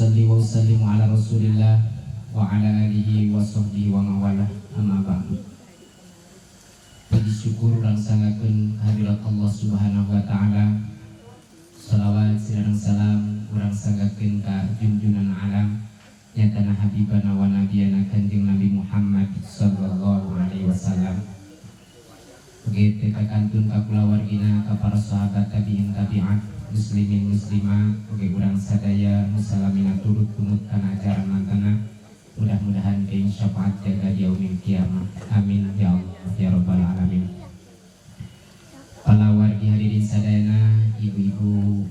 usalli wa usallimu ala Rasulillah wa ala alihi wa sahbihi wa mawalah amma ba'du. Puji syukur dan sangakeun kehadirat Allah Subhanahu wa taala. Salawat sareng salam urang sangakeun ka junjunan alam nyatana habibana wa nabiyana Kanjeng Nabi Muhammad sallallahu alaihi wasallam. Begitu kakantun ka kulawargina ka para sahabat tabi'in tabi'at muslimin muslimah oge urang sadaya musalamina turut kunut kana ajaran mantana mudah-mudahan keing syafaat jaga di yaumil kiamah amin ya Allah ya rabbal alamin. Para wargi hadirin sadayana ibu-ibu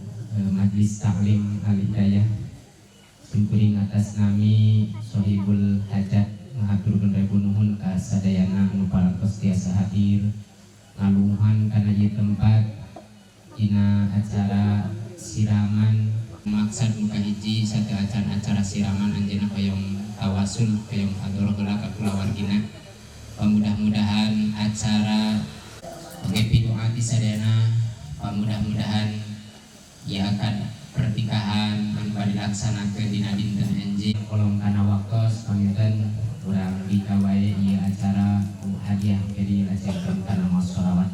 majlis taklim al-hidayah simkuring atas nami sohibul hajat ngaturkeun rebu nuhun ka sadayana nu parantos tiasa hadir ngaluhan kana ieu tempat dina acara siraman maksud muka hiji satu acara siraman anjeunna hoyong tawasul hoyong hadroh geula ka kulawargina. Mudah-mudahan acara oge pidoa ti sadayana mudah-mudahan ieu akan pernikahan anu bade dilaksanakeun dina dinten enjing kolong kana waktos paminten urang dikawae ieu acara hadiah oge dilajenkeun kana maos sholawat.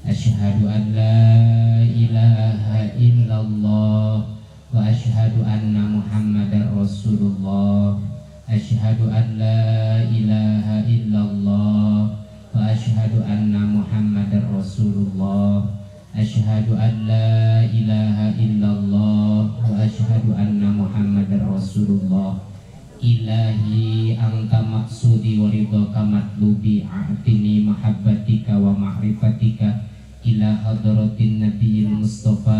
Asyhadu an la ilaha illallah wa asyhadu anna Muhammadar Rasulullah. Asyhadu an la ilaha illallah wa asyhadu anna Muhammadar Rasulullah. Asyhadu an la ilaha illallah wa asyhadu anna Muhammadar Rasulullah. Ilahi anta maksudi wa ridhaka matlubi a'tini mahabbatika wa ma'rifatika ila hadratin nabiyil mustafa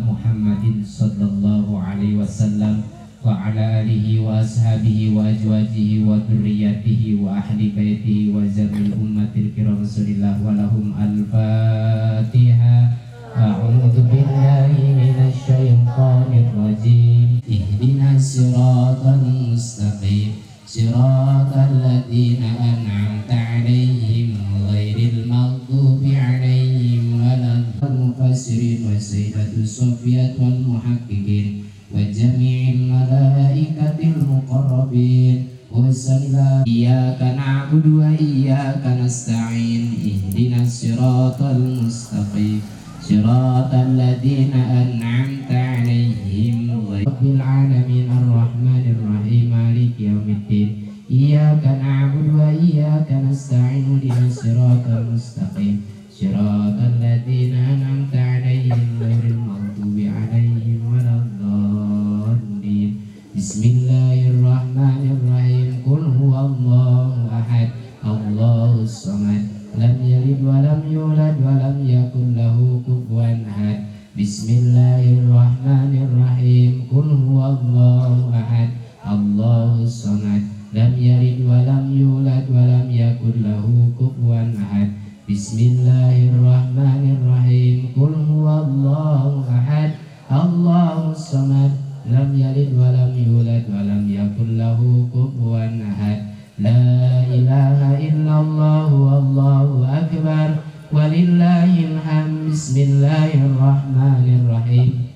Muhammadin sallallahu alaihi wasallam wa ala alihi wa ashabihi wa azwajihi wa dhurriyyatihi wa ahli baitihi wa zamil ummatil kiram rasulillah wa lahum al-fatiha. A'udzu billahi minasy syaithanir rajim. Ihdinas siratal mustaqim siratal ladzina an'amta 'alaihim ghairil maghdubi 'alaihim waladdallin. Mufassirin wa sayyidatus sufiyat wal muhaqqiqin wa jami'il malaikatil muqarrabin wa sallallahu iyyaka na'budu wa iyyaka nasta'in ihdinas siratal mustaqim siratal ladzina an'amta 'alaihim ghairil alamin arrahmanir rahim maliki yaumiddin iyyaka na'budu wa iyyaka nasta'in ihdinas siratal mustaqim siratal ladzina an'amta 'alaihim ghairil maghdubi 'alaihim waladdallin. Bismillahirrahmanirrahim. Qul huwallahu ahad Allahus samad lam yalid wa lam yulad wa lam yakul lahu kufuwan ahad. Bismillahirrahmanirrahim. Qul huwallahu ahad Allahus samad lam yalid wa lam yulad wa lam yakul lahu kufuwan ahad. Bismillahirrahmanirrahim. Qul huwallahu ahad Allahus samad lam yalid wa lam yulad wa lam yakul lahu kufuwan ahad. La ilaha illallah wallahu akbar walillahil hamd. Bismillahirrahmanirrahim.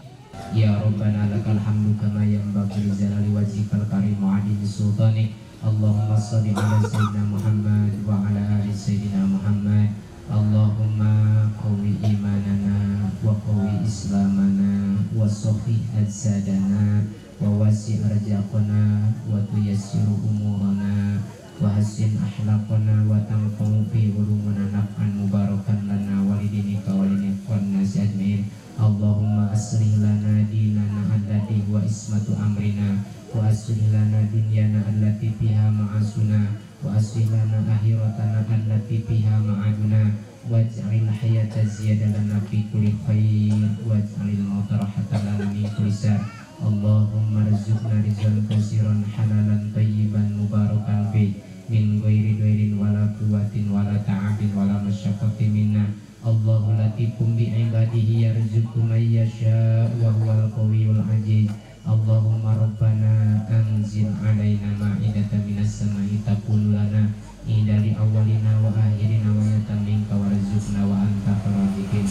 Ya Rabbana lakal hamdu kama yanbaghi li jalali wajhikal karim wa 'azimi sultanik. Allahumma shalli ala sayyidina Muhammad wa ala ali sayyidina Muhammad. Allahumma qawwi imanana wa qawwi islamana wa sahih ajsadana wa wasi' arzaqana wa tuyassir umurana wa hasin akhlaqana wa tanfa'u fi ulumina naf'an mubarakan lana walidinika walidin nasi ajmain. Allahumma aslih lana dinana allati wa ismatu amrina wa aslih lana dunyana allati fiha ma'asuna wa aslih lana akhiratana allati fiha ma'aduna waj'alil hayata ziyadatan lana fi kulli khair waj'alil mauta rahatan lana min kulli shar. Allahumma rizqna rizqan katsiran halalan thayyiban mubarakan fi min ghairi dhairin wala quwwatin wala ta'abin wala masyaqqatin minna. Allahu latifum bi ibadihi yarzuqu man yasha wa huwal qawiyyul aziz. Allahumma rabbana anzil alaina ma'idatan minas sama'i takun lana idari awalina wa akhirina wa yatan minka warzuqna wa anta khairuzikin.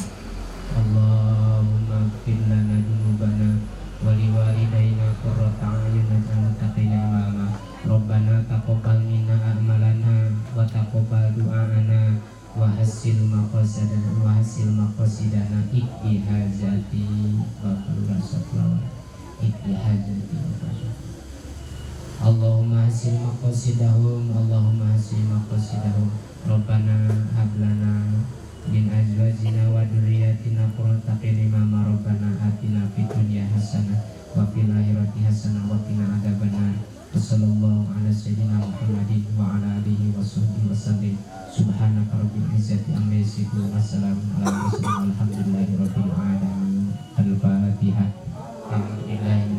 Allahumma ighfir lana dzunubana wa liwalidayna maqasadana wa hasil maqasidana ikbi hajati wa kulasa kulawar ikbi hajati wa kulasa. Allahumma hasil maqasidahum Allahumma hasil maqasidahum Rabbana hablana min azwajina wa dzurriyyatina qurrata a'yun Rabbana atina fid dunya hasanah wa fil akhirati hasanah wa qina adzabannar. Wassallallahu ala sayyidina Muhammadin wa ala alihi wa sahbihi wasallim. Subhanaka rabbil izzati amma yasifun wa salamun ala mursalin walhamdulillahi rabbil alamin. Al-Fatihah.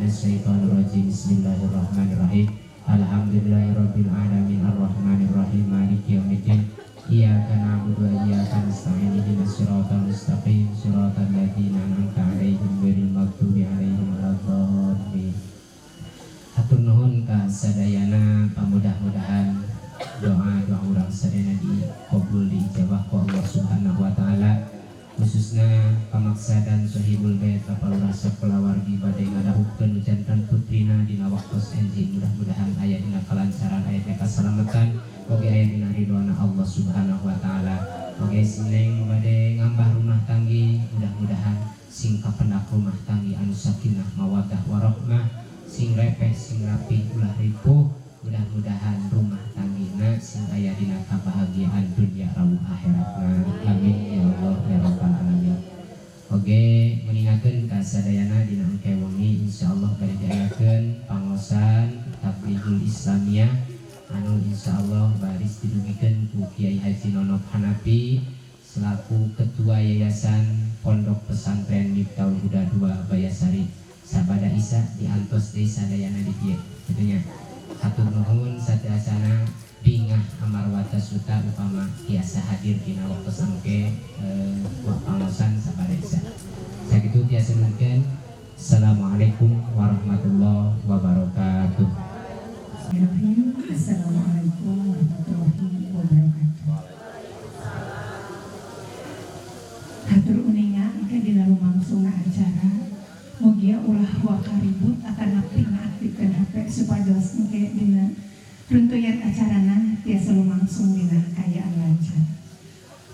Bismillahirrahmanirrahim. Alhamdulillahirabbil alamin arrahmanirrahim maliki yaumiddin. Iyyaka na'budu wa iyyaka nasta'in ihdinas siratal mustaqim siratal ladzina an'amta 'alaihim ghairil maghdubi 'alaihim waladdallin. Hatur nuhun ka sadayana pamudah-mudahan doa-doa urang sadayana dikabul diijabah ku Allah Subhanahu wa taala. Khususnya pamaksadan Sohibul Bait kapal rasa kulawargi badai ngadahukeun jantan putrina dina waktos enjing. Mudah-mudahan aya dina kalancaran, aya dina kasalamatan, oge aya dina ridwana Allah Subhanahu wa taala. Oge sineng badai ngambah rumah tanggi, mudah-mudahan sing kapendak rumah tanggi anu sakinah mawaddah warahmah, sing repeh sing rapi ulah ripuh. Mudah-mudahan rumah tanggina sing aya dina kabahagiaan dunia rawuh akhiratna. Amin ya Allah ya rabbal alamin. Oge meningakeun ka sadayana dina engke wengi insyaallah bade diayakeun pangosan Tablighul Islamiyah anu insyaallah baris didugikeun ku Kiai Haji Nonop Hanafi selaku ketua Yayasan Pondok Pesantren Miftahul Huda 2 Bayasari. Sabada Isa diantos deui sadayana di dieu. Kitu nya. Hatur nuhun sateasana bingah amarwata suta upama tiasa hadir dina waktu sangke pangosan sabada Isa. Sakitu tiasa mungkin. Assalamualaikum warahmatullahi wabarakatuh. Assalamualaikum warahmatullahi wabarakatuh. Hatur uninga engke dina lumangsungna acara mugia ulah wakaribut akan napi ngaktifkan HP supados engke dina runtuyan acarana tiasa lumangsung dina kayaan lancar.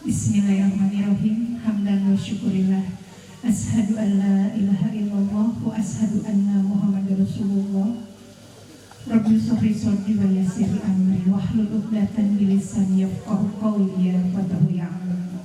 Bismillahirrahmanirrahim. Hamdan wa syukurillah. Ashhadu an la ilaha illallah wa ashhadu anna Muhammadar Rasulullah. Rabbi sholli sholli wa yassir amri wahlul 'uqdatam min lisani yafqahu qawli ya fatahu ya amin.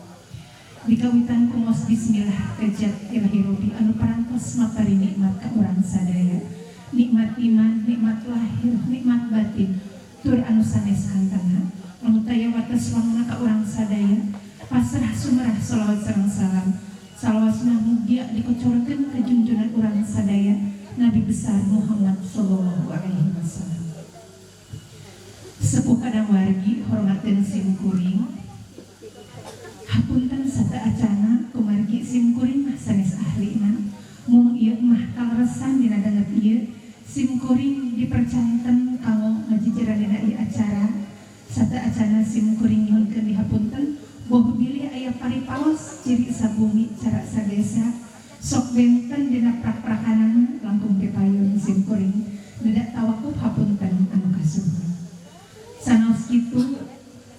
Dikawitan kumos bismillah kejat ilahi robi anu parantos mapari nikmat ka urang sadaya. Nikmat iman, nikmat lahir, nikmat batin, tur anu sanes hantana. Anu taya wates wangna ka urang sadaya. Pasrah sumerah shalawat sareng salam. Salawasna mugia dikocorkeun ka junjungan urang sadaya Nabi besar Muhammad sallallahu alaihi wasallam. Sepuh kadang wargi hormateun simkuring. Hapunten sata acana kumargi simkuring mah sanes ahlina. Mung ieu mah kaleresan dina danget ieu simkuring dipercanten kanggo ngajijeran dina ieu acara. Sata acana simkuring nyuhunkeun dihapunten boh bilih aya paripaos ciri sabumi cara sadesa sok benten dina prak-prakanan langkung dipayun simkuring nedak tawakuf hapunten anu kasuhun. Sanos kitu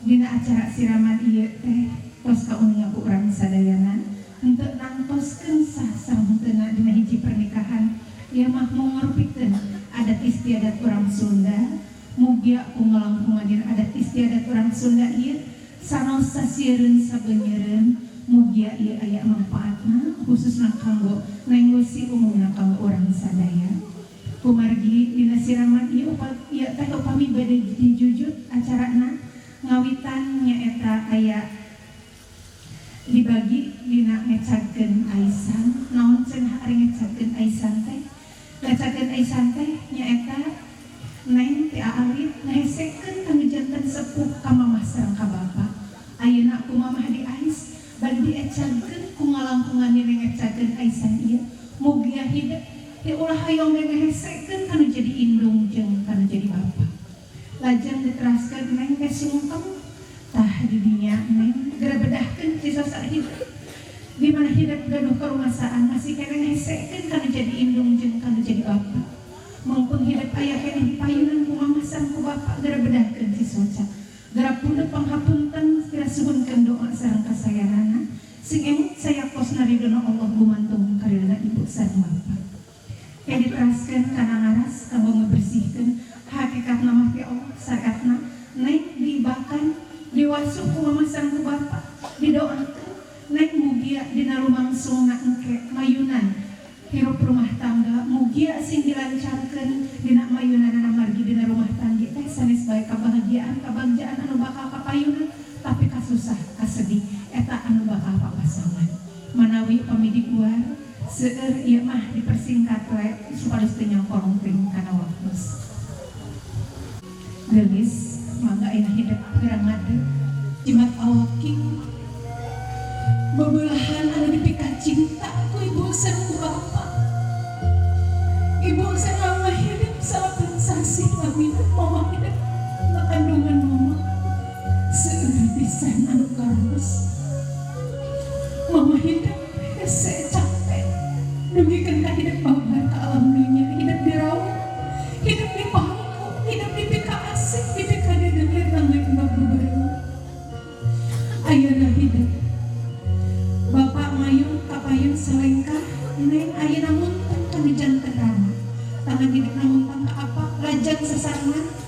dina acara siraman ieu teh tos kauninga ku urang sadayana henteu nangtoskeun sah sarengteuna dina hiji pernikahan ieu mah mongorpikeun adat istiadat urang Sunda. Mugia ku ngalangkungan dina adat istiadat urang Sunda ieu sanos sasiereun sabeunyereun mugia ieu aya manfaatna khususna kanggo nengosi umumna kanggo urang sadaya. Kumargi dina siraman ieu teh upami bade dijujut acarana ngawitan nyaeta aya dibagi dina ngecagkeun aisan. Naon cenah ari ngecagkeun aisan teh? Ngecagkeun aisan teh nyaeta neng ti aalit ngahesekeun kanu janten sepuh ka mamah sareng ka bapa. Ayeuna ku mamah di ais bade diecagkeun ku ngalangkungan dina ngecagkeun aisan ieu mugia hideuk ti ulah hayong ngahesekeun kanu jadi indung jeung kanu jadi bapa. Lajeng diteraskeun neng teh sungkem tah di dinya neng gara bedahkeun ti sasa hidup di mana hidup gaduh karumasaan masih kena ngesekeun kanu jadi indung jeung kanu jadi bapa. Mangpun hidup aya keneh dipayunan ku mamah sareng ku bapa gara bedahkeun ti soca gara pundeuh panghapunten Pina suhunkeun doa sareng kasayanganna sing emut sayakosna ridona Allah gumantung karidona ibu sareng bapa. Ya diteraskeun kana ngaras kanggo ngebersihkeun hakikat nama ti Allah saatna naik diibakan diwasuh ku mama sareng ku bapa didoakeun naik mugia dina lumangsungna engke mayunan hirup rumah tangga mugia sing dilancarkeun dina mayunanna margi dina rumah tangga teh sanes bae kabahagiaan kabagjaan anu bakal kapayunan tapi kasusah kasedih eta anu bakal papasangan manawi upami diguar seueur ieu mah dipersingkat we supados teu nyongkorong teuing kana waktu geus mangga aya hidup gerang ngade jimat awaking bebelahan anu dipika cinta ku ibu sareng ku bapa. Ibu sareng hidup salapan sasi lamin mama hidup kandungan mama seueur pisan anu karos. Mama hidup hese capek dugikeun ka hidup bapa ka alam dunya hidup dirawat hidup dipangku hidup dipika asik dipika dedelir nanggeun babeureum. Ayeuna hidup Bapak mayung kapayun selengkah neng ayeuna muntang kana janten rama tangan hidup namuntang ka apa lajang sesarengan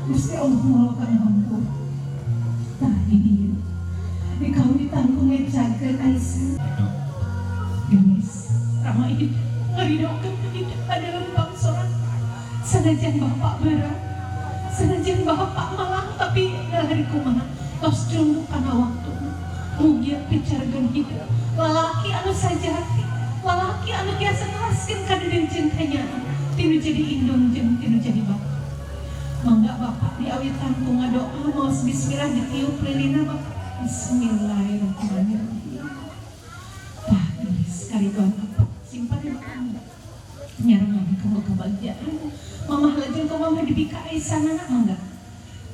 Gusti Allah melakukan hampur. Tah ini dikau ditanggung ngejakeun Aisyah. Geus rama ieu ngaridokeun hidup ka dalam bangsoran. Sanajan bapak berat, sanajan bapak malang tapi dalari kumaha tos jumbuh kana waktuna. Mugia picarkeun hidup lalaki anu sajati, lalaki anu tiasa ngaraskeun ka dedeung cintanya. Tinu jadi indung jeung tinu jadi bapak. Mangga bapak diawitan ku ngadoa maos bismillah ditiup lilina bapak. Bismillahirrahmanirrahim. Tah geus kariduan bapak simpan bapak. Nyarengan kamu kebahagiaan. Mamah lajeng ka mamah dibika aisanana mangga.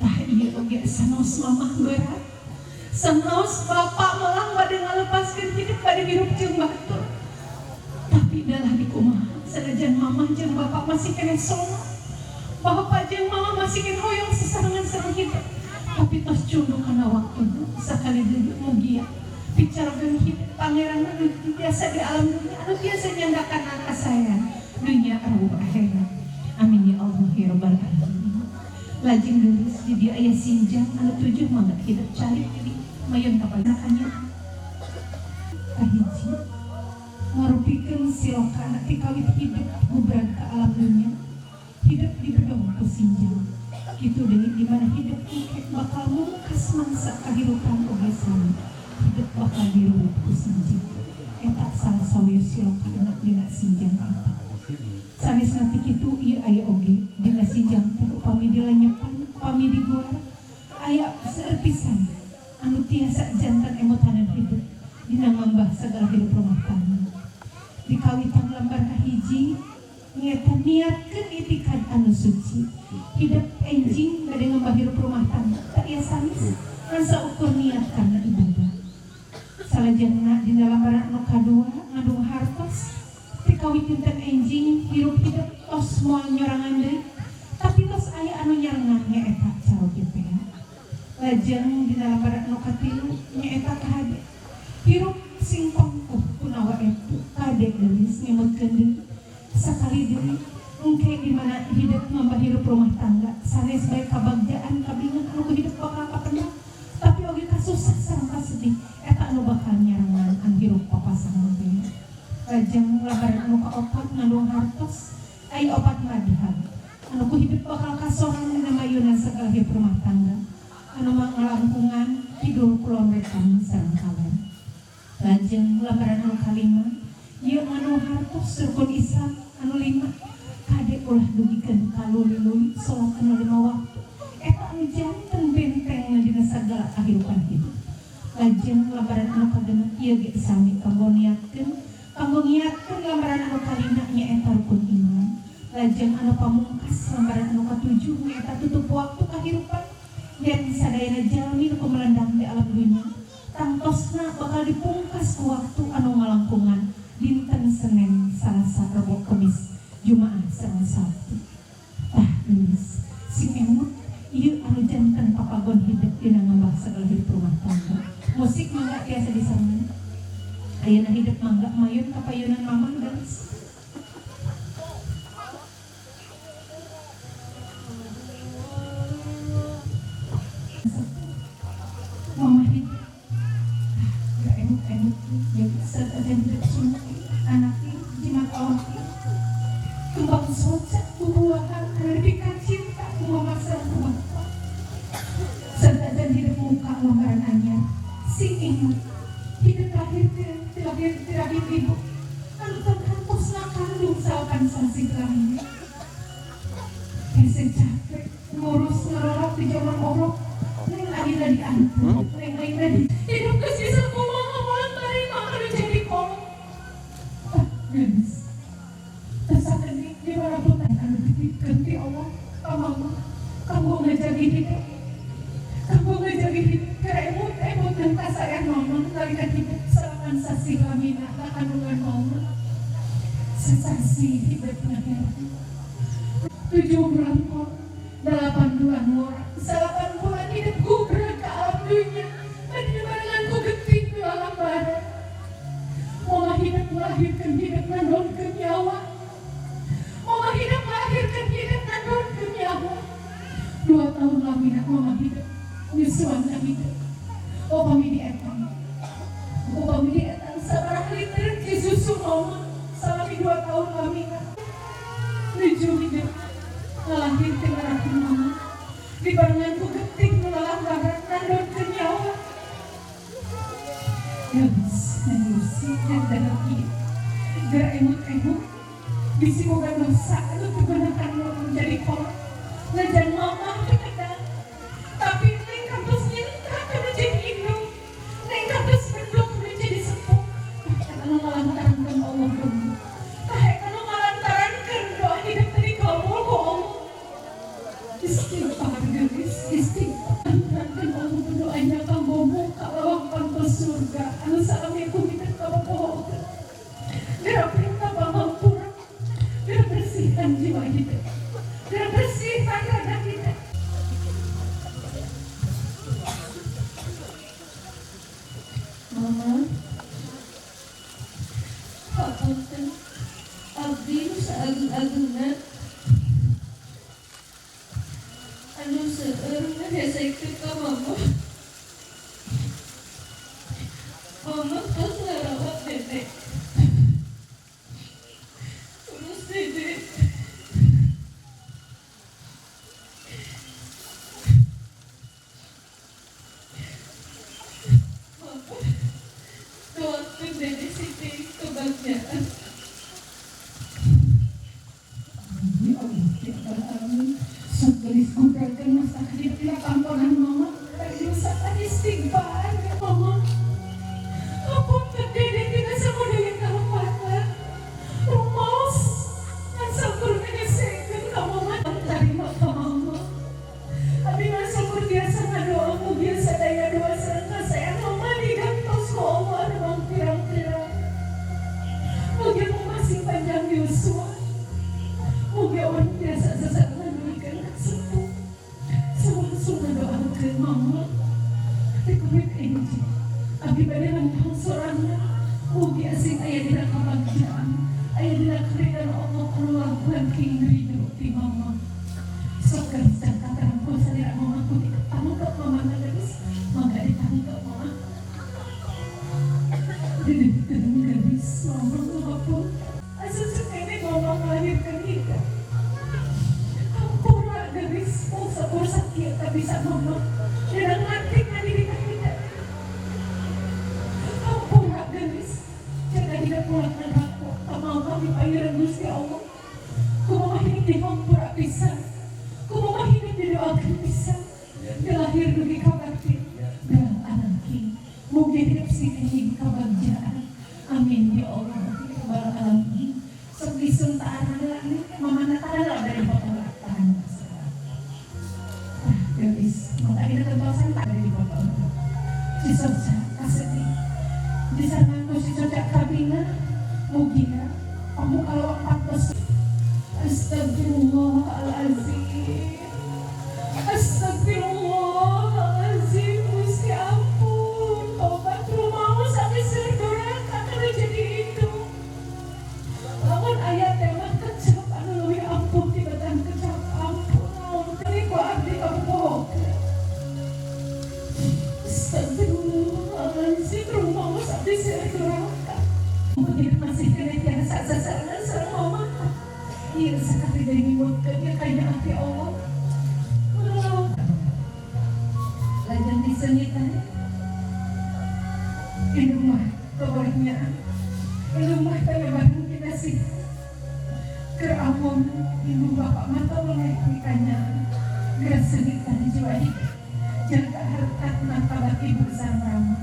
Tah ieu oge sanos mamah berat. Sanos bapak melang bade ngalepaskeun hidup bade hirup jeung batur. Tapi dalah di kumaha sanajan mamah jeung bapak masih keneh sono. Bapak jeung mama masih kin hoyong sesarengan sareng hidup tapi tos cundung kana waktuna sakali deui mugia picarkeun hidup pangeran anu biasa di alam dunia anu biasa nyandakan kasayan dunia arwah akhirat amin ya Allah ya rabbal alamin. Lajeng geus di dieu aya sinjang anu tujuh mangga hidup cari jadi mayun kapanakannya kahiji ngarupikeun silokana ti kawit hidup gubrag ka alam dunia hidup di gedung kusinjang gitu deh dimana hidup engke bakal mungkas mangsa kahirupan oge sama hidup bakal diruwet kusinjang eta salah sawieu silokana dina sinjang eta sanes nanti kitu ieu aya oge dina sinjang teh upami dilenyepan upami diguar aya seueur pisan anu tiasa janten emotanan hidup dina ngambah segala hidup rumah tangga dikawitan lembar kahiji nyata niatkeun itikad anu suci hidup enjing bade ngambah hirup rumah tangga tak ieu sanes rasa ukur niat kana ibadah salajengna dina lambaran anu kadua ngandung hartos tikawit dinten enjing hirup hidup tos moal nyorangan deui tapi tos aya anu nyarengan nyaeta caroge teh lajeng dina lambaran anu katilu nyaeta kahade hirup sing pangkuh kunawa etu kade geulis ngimutkeun deui sakali deui engke di mana hidup mamba hidup rumah tangga sanes bae kabagjaan kabingan anu hidup bakal kapendak tapi oge kasusah sareng kasedih eta anu bakal nyarangan anu hirup papasangan teh lajeng labaran anu kaopat ngandung hartos aya opat madhab anu ku hidup bakal kasoran dina mayeunan segala hidup rumah tangga anu ngalangkungan kidul kulon wetan sareng kawen lajeng labaran anu kalima ieu anu hartos rukun Islam anu lima kade ulah dugikeun kaluli-luli salat anu 5 waktu eta anu janten benteng dina sagala kahirupan hidup lajeng lambaran anu kagenep ieu ge sami kanggo niatkeun lambaran anu kalima nyaeta rukun iman lajeng anu pamungkas lambaran anu katujuh nyaeta tutup waktu kahirupan yen sadayana jalmi nu kumelendang di alam dunya tangtosna bakal dipungkas ku waktu anu ngalangkungan dinten Senin, Salasa, Rebo, Kamis, Jumaah, sareng Sabtu. Tah geus sing emut ieu anu janten papagon hidup dina ngambah sagala hidup rumah tangga. Musik mangga biasa disarangan. Ayeuna hidup mangga mayun kapayunan mamang geus. Mama hidup gak emut-emut jadi serta hidup sunat anaknya jimat Allah kembang sojak bubuahan keredikan cinta memasak rumah serta hidup muka lembaran anyar sing ingat hidup terakhir ibu anu terhapusna kandung salapan sasi kelamin hese capek ngurus ngerorok di zaman orok neng akhirnya diantar neng akhirnya hidup kesisa kumaha mulan tarima anu jadi kolong geus tersaken di mana pun anu dititipkeun ti Allah ka mama kanggo ngajagi hidup kanggo ngajagi hidup kara emut dan kasayang mama nalika hidup salapan sasi lamina ka kandungan mama sasasi hidup nagara 7 bulan kok 8 bulan ngora 8 bulan hidup gubrak ke alam dunia dan barengan ku geting di alam barat mama hidup melahirkan hidup nandonkeun nyawa mama hidup melahirkan hidup nandonkeun nyawa 2 tahun lamina mama hidup nyusuan hidup upami di etang sabaraha liter ci susu mama salami 2 tahun lamina nuju hidup ngalahir tingarakin mama di barengan ku geting melalah barat nandonkeun nyawa geus nangusi dan danaki gara emut-emut bisi boga dosa anu digunakan menjadi kolot ngajan mama kadang tapi neng kampus nyentrak anu jadi indung neng kampus bendok anu jadi sepuh anu ngalantarankeun Allah demi anu ngalantarankeun doa hidup tadi kamu ku Allah istighfar geus istighfar lantarankeun Allah berdoanya kanggo muka lawang pantos surga anu salami ku hidup ka bohong geura perintah pamampura geura bersihkan jiwa hidup geura bersihkan raga hidup mama papunten abdi nu saagung-agungan anu seueur ngahesekeun ka mama mama tos ngarawat dede terus dede mama doakeun dede Siti kebahagiaan ya Allah ya Tuhan gelis gugurkeun masa hidup dina kampungan mama dari dosa istighfar ya mama apunten dede tina samudaya kalapatan rumaos ngan sampur ngesekeun ka mama tarima ka mama abdi mah sampur biasa ngadoa mugia sadaya doa sareng kasayang mama digantos ku Allah remang pirang-pirang mugia mama sing panjang yuswa mugia orang biasa sesak ngaduikeun ka sepuh sawang doa Gadis mama pun asa sekali mama melahirkan kita. Ampura gadis sapur sakit tak bisa mama dan ngantik na diri kita. Ampura gadis jaga tidak pulang anakku mama di payuran Gusti Allah. Kumaha hidup di hampura pisan. Kumaha hidup didoakan pisan. Dilahir dugi kabakti dan anaki. Mugi hidup sini kebahagiaan. Amin ya Allah. Rabbal alamin. Sepi suntara mama natara dari potong tahan. Gadis, maka kita kentosan tak dari potong. Si Soja kasih di sana si Soja kabina. Mugi ya. Kamu kalau 14. Astagfirullahaladzim. Astagfirullahaladzim. Gusti ampun. Tobat rumahmu sampai serdoran akan jadi itu. Lawan ayat yang kecap. Aduh ya ampun. Tiba-tiba kecap. Ampun. Ini kok abdi kamu bohong. Astagfirullahaladzim. Rumahmu sampai serdoran. Mungkin masih kena tiada sasaran mama. Iya sekali dari mimutkannya kayak hati Allah. Lajan disenitan di rumah keluarnya di rumah tanya barang kita sih kerawon ibu bapak mata melekikanya gerak senitan jiwa jaga harkat martabat ibu sang rama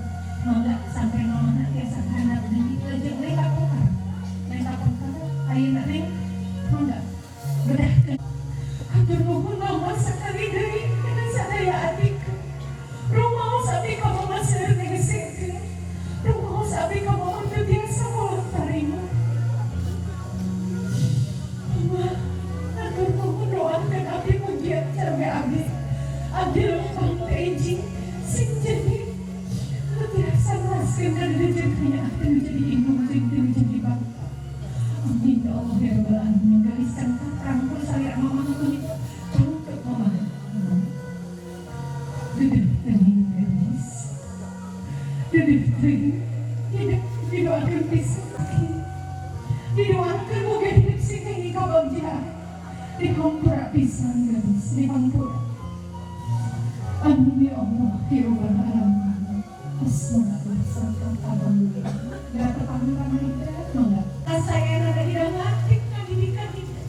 nolak sampai mama nanti sang anak ini lajan mereka pokar ayo nanti enggak berarti hatur nuhun mama sekali dari dengan sadaya adikku rumah sabi kamu masih negesiku rumah sabi kamu untuk biasa voluntarima mama hatur nuhun doakan abdi mugiat sampai abdi lempang teji sing jadi tidak sama sekedar rezekinya akan menjadi ibu menjadi bapak. Amin ya Allah ya Rabbal alamin. Garis sangka rangkul saya mama itu untuk mama. Duduk tening garis. Duduk tening. Didoakan pisah. Didoakan moga hidup sih kayak kebahagiaan. Dihampura pisah garis. Dihampura. Amin ya Allah ya Rabbal alamin. Alhamdulillah. Berapa tahun kamu nikah? Saya ada di dalam hati pendidikan kita.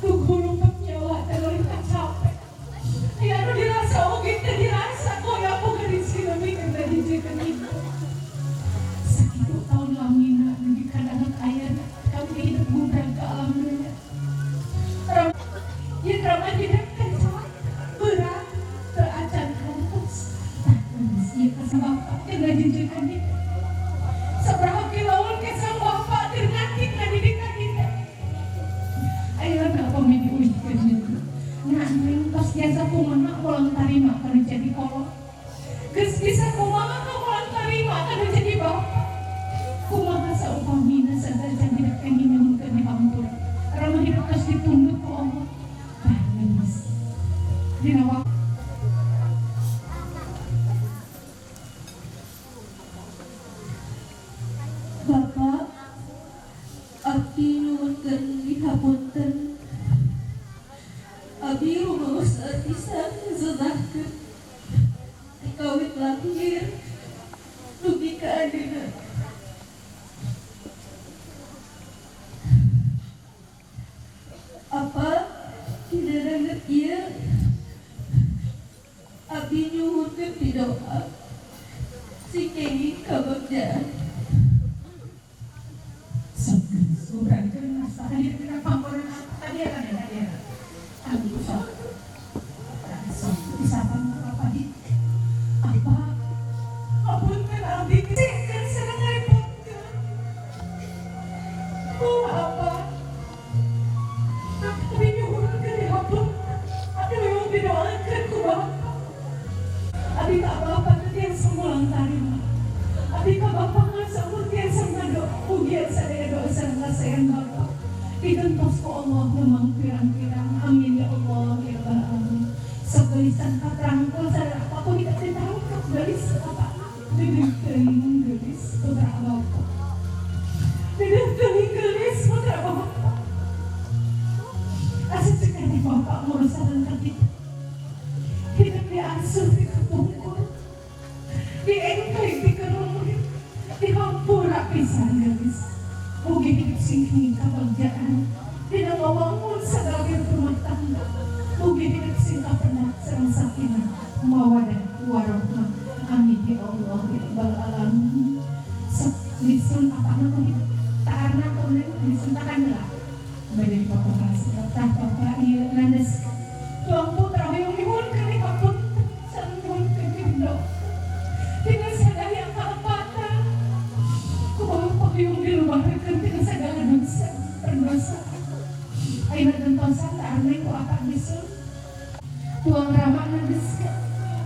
Guru penyewa terlalu capek. Ya lu dirasa mungkin dirasa kok ya aku gadis kita mikir dari jikan itu. Sekitu tahun lamina di kadangan ayah kami hidup bukan ke alam dunia. Ya drama tidak kacau berat teracan kampus. Tak nangis ya kasih bapak yang dari jikan itu. Seberapa kilauan kesal bapak terganti pendidikan kita. Ayo nak pemini ujian itu. Nganting pas jasa kumana voluntarima karena jadi kolot. Ges bisa kumana voluntarima karena jadi bapak. Kumaha saupamina sadar tidak pengen nyamukkan di hampura. Ramah hidup kas ditunduk ku Allah. Nah, nangis. Dina waktu Bapak, abdi nuwunkeun dihapunten. Abdi rumaos pisan zedahkeun. Kawit lahir dugi ka adeuna. Apa tidak dengar ieu? Abdi nyuhunkeun di doa. Si kengi kabagjaan. Berarti masalah yang kita pamor pisan geus. Mugi hidup sing kabagjaan dina ngawangun sagala rumah tangga. Mugi hidup sing kapenat sareng sakinah mawadah warahmah. Amin ya Allah ya rabbal alamin. Lisun apa namanya? Taarna kemudian lisun takanlah. Bade Bapak kasih tah Bapak ieu nandes. Tuang putra hoyong nuhun ka kapun sareng nuhun ka Indo. Tina sadaya kalepatan. Kumaha pagayong dilumahakeun tina sagala dosa perdosa. Ayeuna gentosan taarna ku apa lisun. Tuang Rama nandes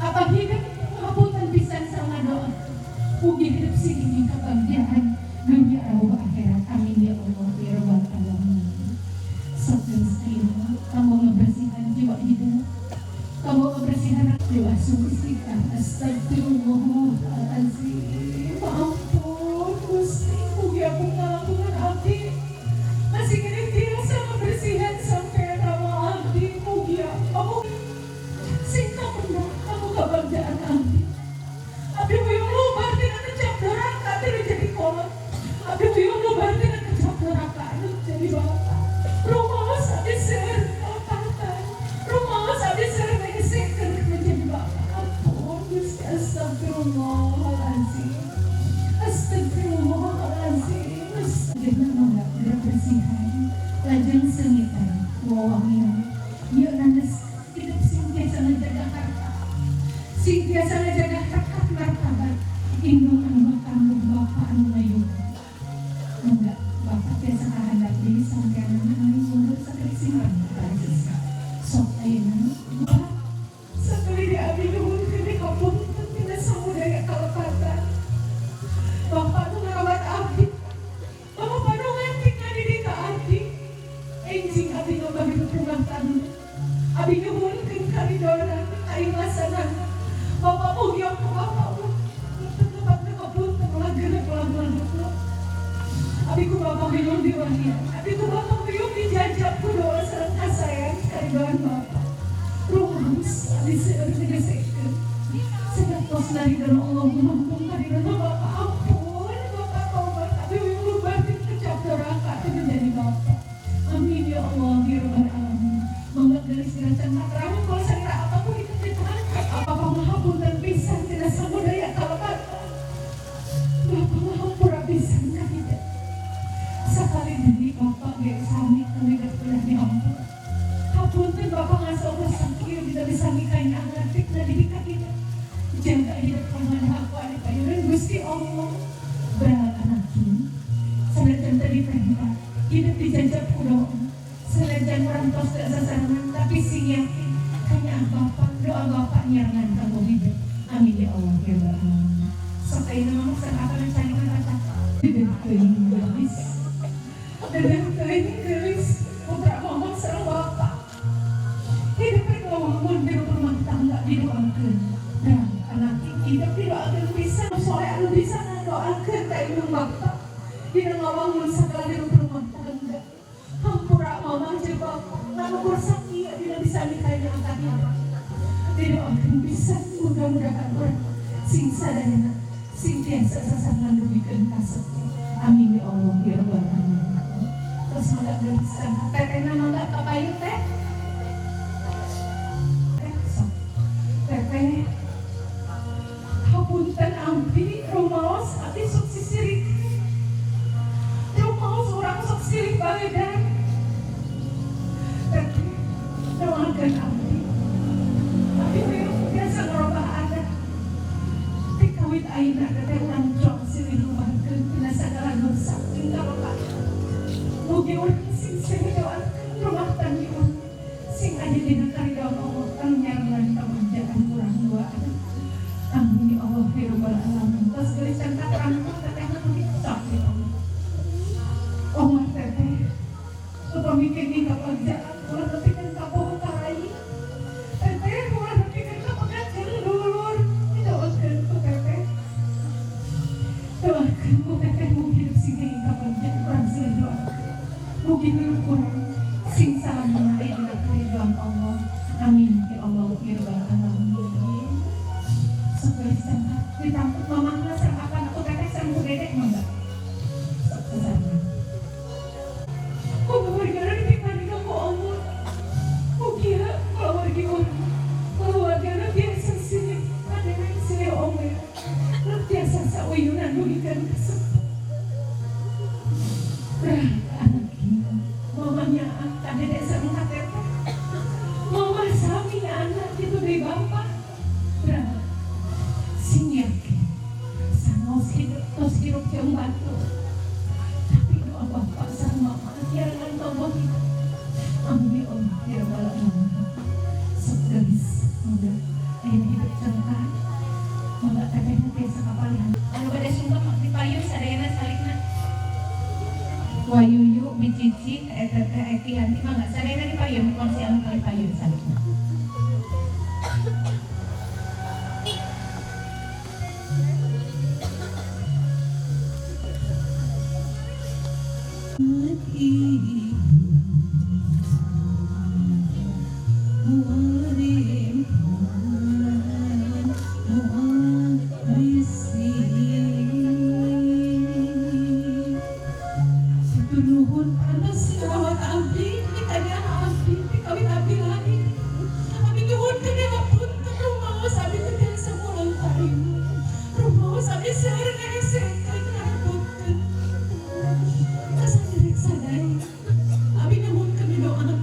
apa hidup ngapunten pisan sareng doa. Mugi hidup sing kebahagiaan dunia dan akhirat. Amin ya Allah ya rabbal alamin. Sabda istilah kamu membersihkan jiwa hidup, kamu membersihkan jiwa kita. Astagfirullahaladzim. Ampun Gusti, mugi aku ngapunten abdi masih kini tiasa membersihkan sampai nama abdi. Mugi kamu sing kapendak kamu kebahagiaan abdi. Abdi huyung lubar tina kecap doraka tina jadi kolot. Abdi huyung lubar tina kecap doraka anu jadi bapak. Rumah abdi seueur kapatan. Rumah abdi seueur ngesekeun menjadi bapak. Ampun Gusti, astagfirullahaladzim. Astagfirullahaladzim. Jangan mangga berbersihan. Lajeng sengitan wawangian. Ieu nandes hidup sing biasa ngejaga harta. Sing biasa ngejaga harkat martabat. Indung anu tanggung bapak anu ngayun. Enggak, bapak biasa kahandap deui sampean anu mundur sakali simpan. Sok ayeuna bapak sakali di abdi nuhunkeun di kapunten tina samudaya kalepatan. Bapak nu ngarawat abdi. Bapak panu nganti ngadidik ka abdi. Enjing abdi ngabagi rumah tangga. Abdi nuhunkeun karidona aing laksanakeun. Bapak mugi aku bapak abiku bapak minum di wahia, abiku bapak minum di jajak ku doa sareng kasayang karidoan bapak. Rumus abis seueur digesekeun. Sedatos dari dalam Allah mampu karidoan bapak. Ampun bapak tobat abi uyung lubar di kecap doraka itu menjadi bapak. Amin ya Allah ya rabbal alamin. Mangga gelis diracan matramu kalau sareng apa pun itu ditahan. Apa pangapunten pisan tina samudaya kalepatan. Bapak ngahampura pisan ka kita. Sakali deui bapak ge sami kami geus diampun. Hapunten bapak ngasoos sakieu tidak bisa mikain anak fitnah di kita. Jaga hidup pangan aku anu payeureun Gusti Allah. Berat anakku. Sanajan tadi perintah hidup dijajab ku doa. Sanajan orang tos teu sasarangan tapi sing yakin hanya bapak doa bapak nyerangan kamu hidup. Amin ya Allah ya rabbal alamin. Sok ayeuna mah sareng cari kata. Hidup teuing geus. Dan teuing geus putra mama sareng bapak. Hidup ngawangun di rumah tangga didoakeun. Dan anak hidup didoakeun pisan soleh anu bisa ngadoakeun ka indung bapak. Dina ngawangun sagala di rumah tangga. Hampura mama jeung bapak nganukur sakieu dina bisa nikahin angkatna. Didoakeun pisan mudah-mudahan urang sing sadayana sing tiasa sasangan dugikeun ka sakti. Amin ya Allah ya rabbal alamin. Terus mangga geulisan tetehna mangga kapayun teh. Teteh hapunten abdi rumaos abdi sok sisirik. Rumaos urang sok sirik baedan. Teteh doakeun abdi. Abdi biasa ngerobah adat. Tikawit ayeuna teteh urang jong silih lumakeun tina sagala dosa jeung kalepatan. Mugi urang sing doakeun rumah tangga urang sing aya dina karidoan Allah kang nyarelan kabagjaan urang duaan. Amin ya Allah ya rabbal alamin. Tos geulisan katerangkeun teteh mugi sok ya Allah. Oh teteh upami kene kabagjaan urang nepikeun ka pohon karai. Teteh urang nepikeun ka pengajian dulur. Doakeun ku teteh. Doakeun ku teteh mugi hidup sing kabagjaan urang sing doakeun. Mugi urang sing salamna dina karidoan Allah. Amin ya Allah ya rabbal alamin. Sok geulisan ditampuk mamahna sareng akan aku teteh sareng ku dedek mangga. Wayuyu bicici eta teh Eki Hanti mangga sadaya di payun kursi anu kali payun salibna. Nuhun panas lawat abdi, ditanya abdi, dikawin abdi lain. Abdi nuhun ke dewa pun rumaos abdi terbiasa mulang tarim. Rumaos abdi sehari ngeresekan ngaraputan. Kasadirek sadai, abdi nuhun ke didoakan.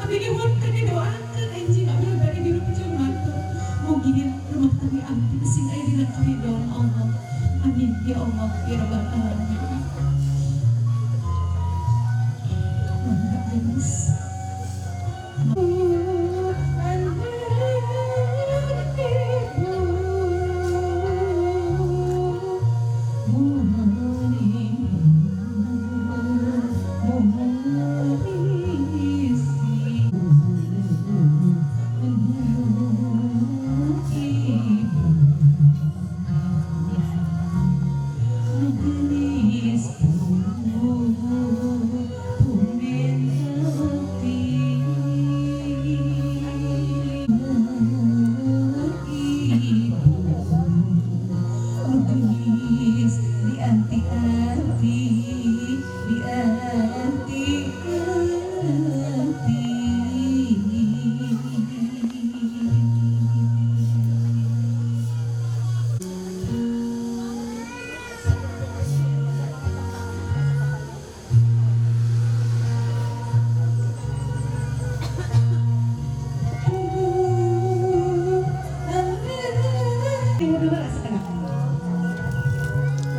Abdi nuhun ke didoakan, anjing abdi bari di rumah jemaat. Mugi rumah tangga abdi sing aya dina karidon Allah. Amin ya Allah ya rabbal alamin.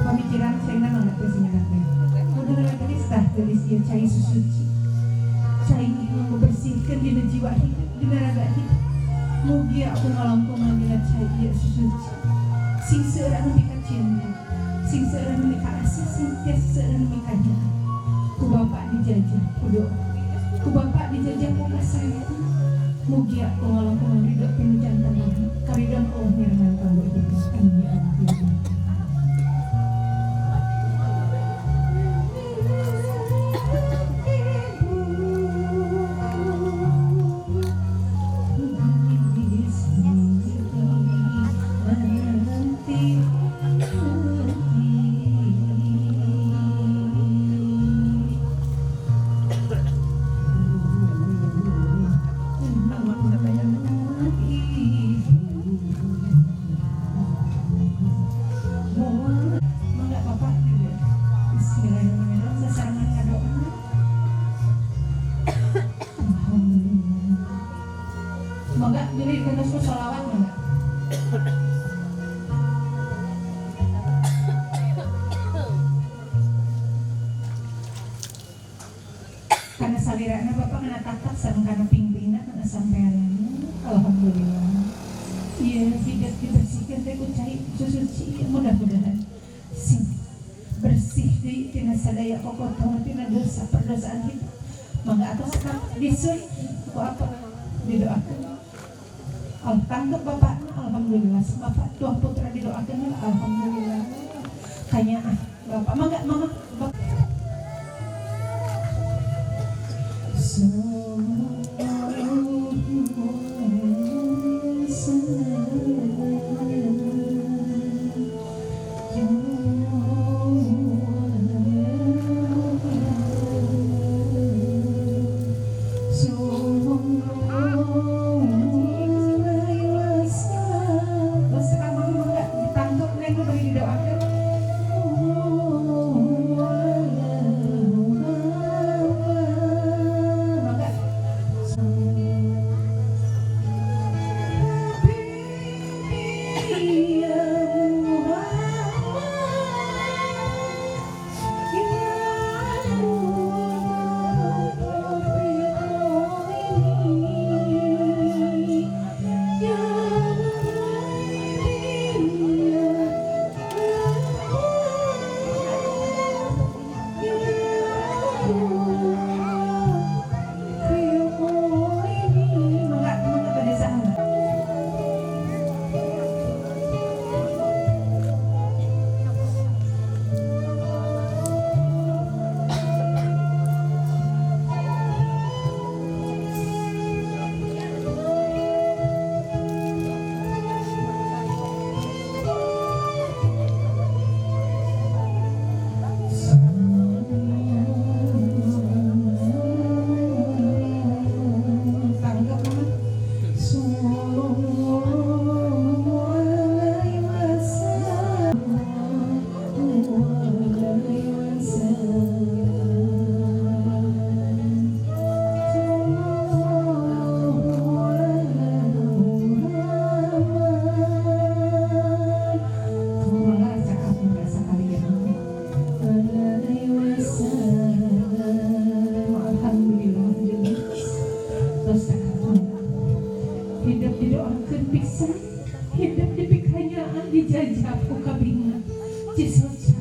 Pemikiran saya nama nggak sebenarnya. Udah lagi start dari dia cai suci, cai membersihkan di jiwa hidup, di raga hidup. Mugi aku ngalampung dengan cai dia suci. Sing seorang mereka cinta, sing seorang mereka asih, sing seorang mereka nyala. Ku bapak dijajah, ku bapak dijajah ku kasih. Mugi aku ngalampung hidup penuh jantan lagi. Karidon Allah nirman kamu hidup kami akhirnya. Moga jadi terus sholawat enggak? Karena salirana bapak kena tatap sama karena pingpina kena sampean. Alhamdulillah. Iya, tidak dibersihkan teh ku cai suci mudah-mudahan sing bersih di tina sadaya kokotohan tina dosa perdosaan kita. Mangga atas disul ku apa didoakan. Tangkap bapaknya, alhamdulillah. Bapak tua putra didoakan, alhamdulillah. Kayaknya bapak, mangga mama, bapak. Hidup didoakan pisan, hidup dipikanyaan dijajah ku kabingan. Cisoca,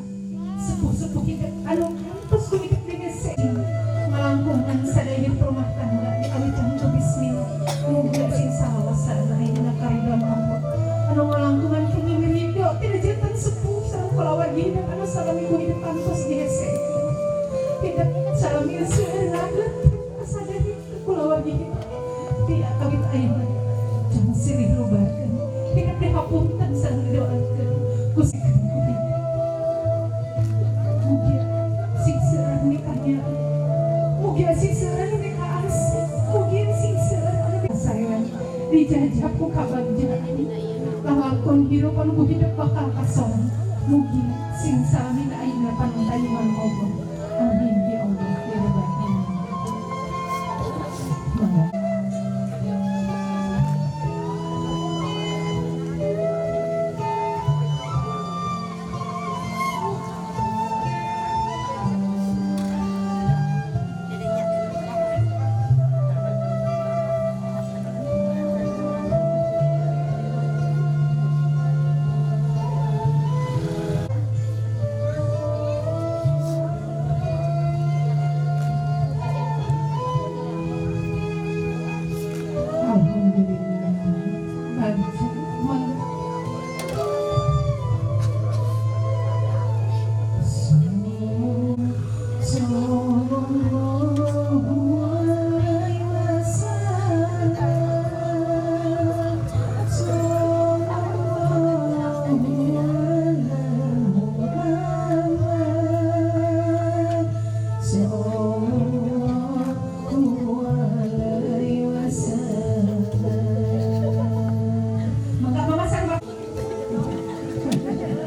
sepuh-sepuh hidup anu kampus ku hidup dengan ngalangkungan sadaya rumah tangga di awitan ku bismillah. Muga sing salawasana ayeuna karidon Allah. Anu ngalangkungan kami ngirido tidak jantan sepuh sareng kulawarga hidup anu salami ku hidup kampus di hese. Hidup salami seueurna asadari kulawarga hidup. Ti kawit ayeuna jangan sirih lubarkan hidup dihapunten sareng didoakeun Gusti Kang. Mugia sing seurang nikahnya, mugia sing seurang nikah asik, mugia sing seurang anu saeran dijajah ku kabagjaan. Lalakon hirupan ku hidup bakal kasoran. Mugia sing salamina ayeuna panentayuan Allah. Amin ya Allah ya rabbal alamin.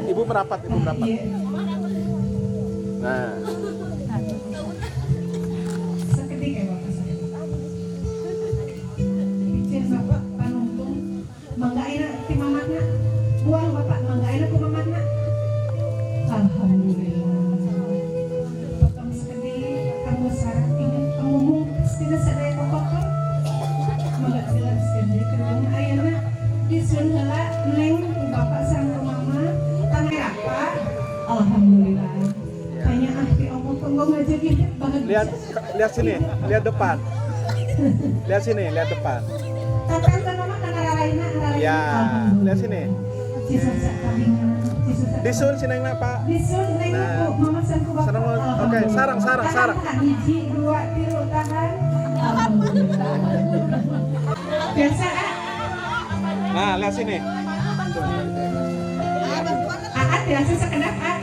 Ibu merapat. Nah, Seketika Bapak saya. Izin Bapak panuntung mangga ayeuna ti mamatna. Buang Bapak mangga ayeuna ku mamatna. Alhamdulillah. Potong sekedik kamu sarang ingin kamu mungkas dina sadaya kokokor. Mangga jelaskeun deui keur ayeuna disun heula neng Bapak sareng ku mama. Tangga apa? Alhamdulillah. Hanya ahli Allah tolong aja hidup bahagia. lihat sini, lihat depan. Lihat sini, lihat depan. Tapan kan mama kana raraina. Ya, lihat sini. Cisoca kabingan. Disun sinengna, Pak. Disun neng Nah. mama sanku bapak. Sareng, oke, sarang. Tahan, hiji, dua, tilu, tahan. Alhamdulillah. Biasa Nah, lihat sini. Aat biasa sekedap Aat.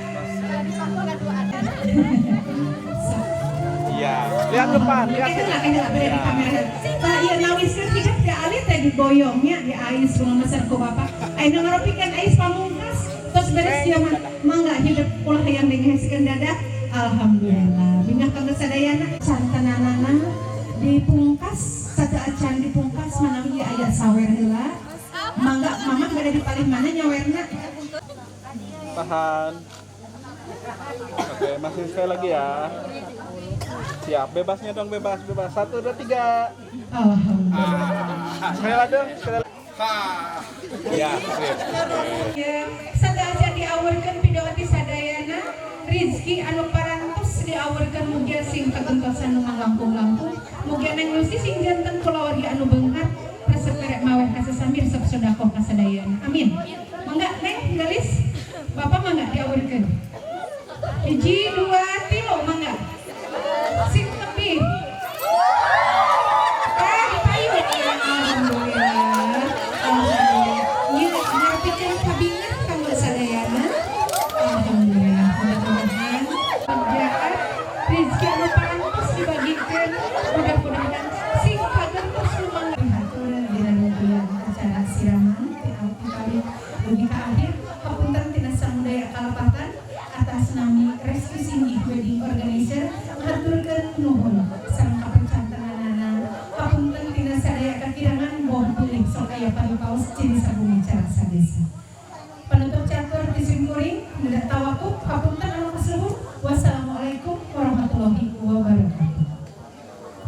Iya, lihat depan, lihat sini. Kayaknya beda di kamera. Nah, iya nawiskeun hidup di alit teh diboyongnya di ais rumah besar ku bapak. Ayeuna ngaropikeun ais pamungkas. Terus beres dia mangga hidup ulah hayang dengeskeun dadak. Alhamdulillah. Bingah kangge sadayana cantenanana dipungkas satu acan dipungkas manawi aya sawer heula. Mangga mama bade di paling mana nyawerna. Tahan. Oke, masih sekali lagi ya. Siap, bebasnya dong, bebas. 1, 2, 3. Alhamdulillah. Sekali lagi dong, sekali lagi. Ya, sip. Ya, sadaya diaweurkeun pidoa ti sadayana rezeki anu parantos diaweurkeun mugia sing kagentosan nu langkung-langkung mugia neng Lucy sing janten kulawarga anu beungat resep maweh kasesamir sok sedekah ka sadayana amin mangga neng gelis bapak mangga diaweurkeun 1 2 3 mangga sing lebih singgih wedding organizer ngaturkeun nuhun sareng kapercantenganana hapunten tina sadaya kakirangan boh tuluy sok aya paripaos ciri sabumi cara sadesa. Penutup catur di simkuring hendak tawakuf hapunten